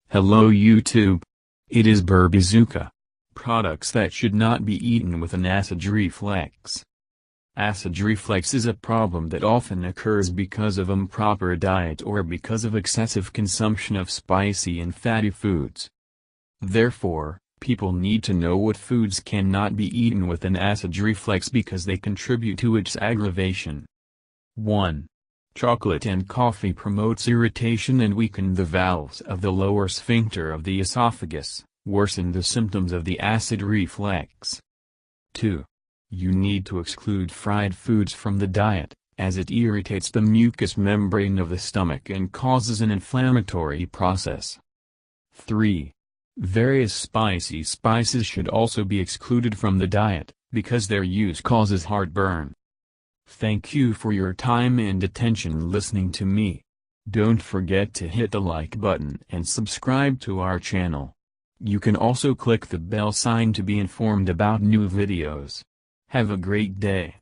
Hello YouTube. It is Burbazooka. Products that should not be eaten with an acid reflex. Acid reflux is a problem that often occurs because of improper diet or because of excessive consumption of spicy and fatty foods. Therefore, people need to know what foods cannot be eaten with an acid reflux because they contribute to its aggravation. 1. Chocolate and coffee promotes irritation and weaken the valves of the lower sphincter of the esophagus, worsen the symptoms of the acid reflux. 2. You need to exclude fried foods from the diet, as it irritates the mucous membrane of the stomach and causes an inflammatory process. 3. Various spicy spices should also be excluded from the diet, because their use causes heartburn. Thank you for your time and attention listening to me. Don't forget to hit the like button and subscribe to our channel. You can also click the bell sign to be informed about new videos. Have a great day.